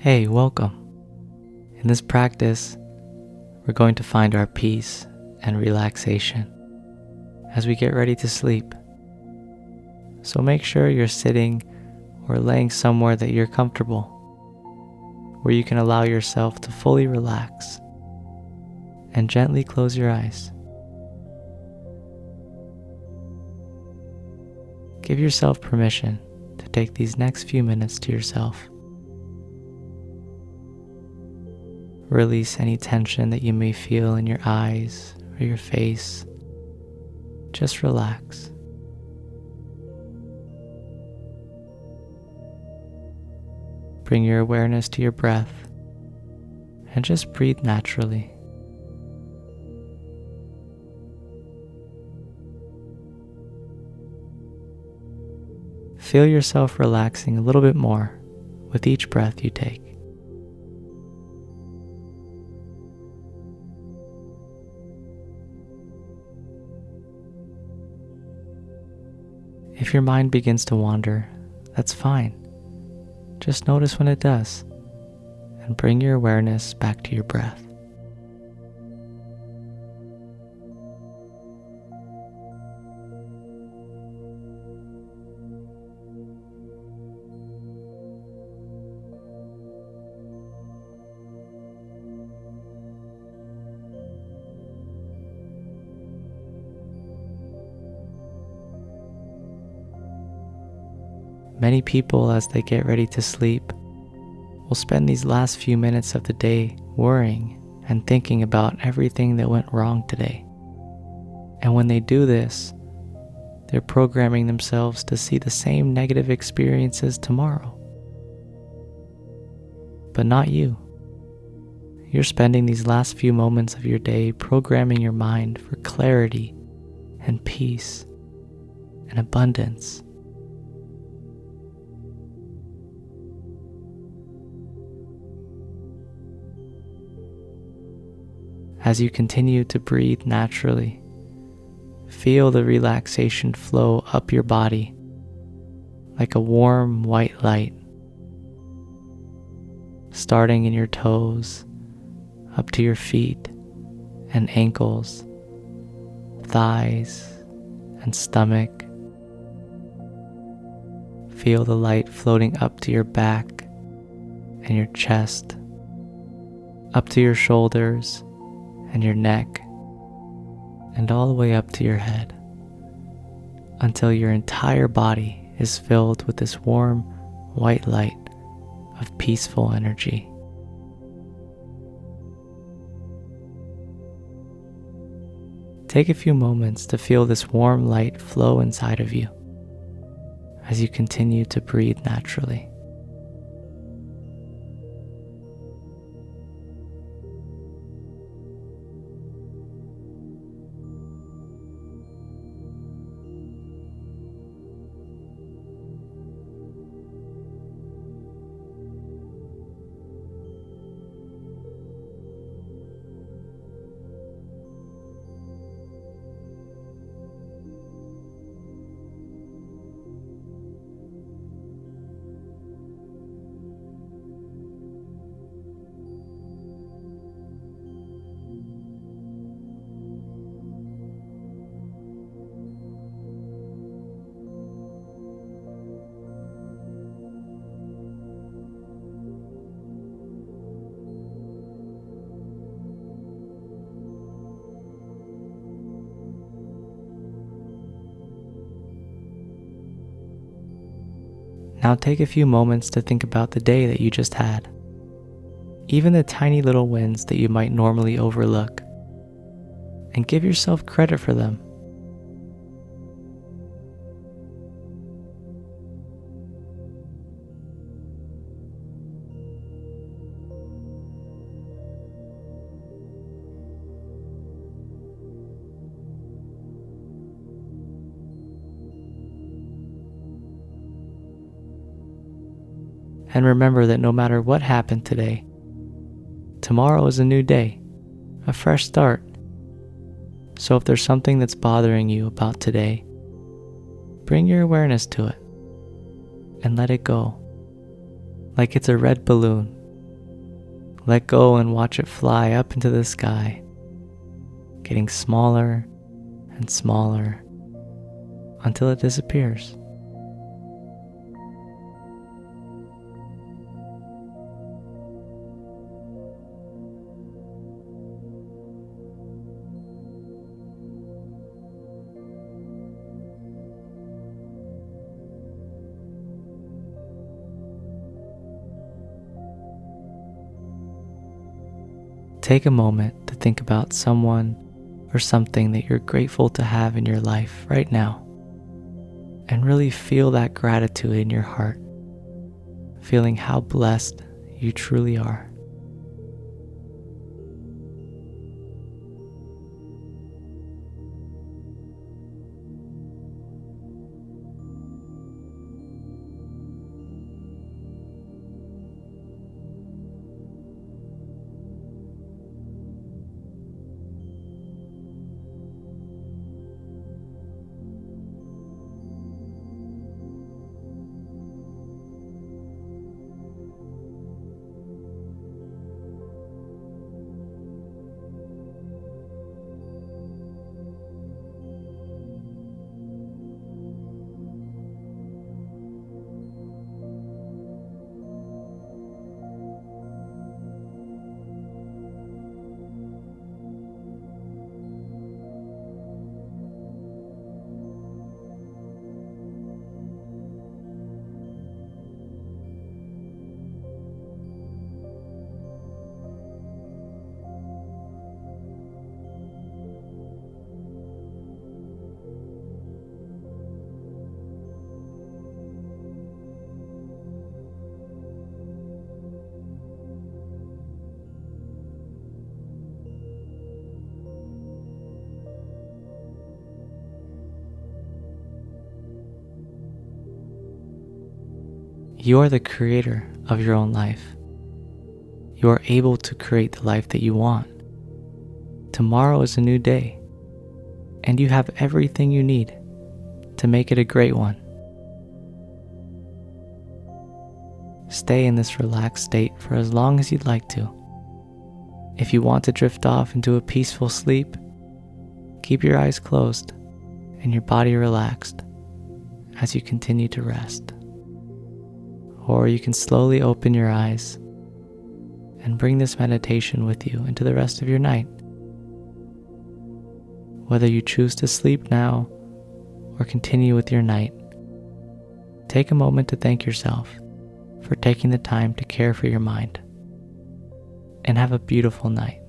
Hey, welcome. In this practice, we're going to find our peace and relaxation as we get ready to sleep. So make sure you're sitting or laying somewhere that you're comfortable, where you can allow yourself to fully relax and gently close your eyes. Give yourself permission to take these next few minutes to yourself. Release any tension that you may feel in your eyes or your face. Just relax. Bring your awareness to your breath and just breathe naturally. Feel yourself relaxing a little bit more with each breath you take. If your mind begins to wander, that's fine. Just notice when it does, and bring your awareness back to your breath. Many people, as they get ready to sleep, will spend these last few minutes of the day worrying and thinking about everything that went wrong today. And when they do this, they're programming themselves to see the same negative experiences tomorrow. But not you. You're spending these last few moments of your day programming your mind for clarity and peace and abundance. As you continue to breathe naturally, feel the relaxation flow up your body like a warm white light, starting in your toes, up to your feet and ankles, thighs and stomach. Feel the light floating up to your back and your chest, up to your shoulders and your neck, and all the way up to your head, until your entire body is filled with this warm white light of peaceful energy. Take a few moments to feel this warm light flow inside of you as you continue to breathe naturally. Now take a few moments to think about the day that you just had, even the tiny little wins that you might normally overlook, and give yourself credit for them. And remember that no matter what happened today, tomorrow is a new day, a fresh start. So if there's something that's bothering you about today, bring your awareness to it and let it go, like it's a red balloon Let go and watch it fly up into the sky, getting smaller and smaller until it disappears. Take a moment to think about someone or something that you're grateful to have in your life right now, and really feel that gratitude in your heart, feeling how blessed you truly are. You are the creator of your own life. You are able to create the life that you want. Tomorrow is a new day, and you have everything you need to make it a great one. Stay in this relaxed state for as long as you'd like to. If you want to drift off into a peaceful sleep, keep your eyes closed and your body relaxed as you continue to rest. Or you can slowly open your eyes and bring this meditation with you into the rest of your night. Whether you choose to sleep now or continue with your night, take a moment to thank yourself for taking the time to care for your mind, and have a beautiful night.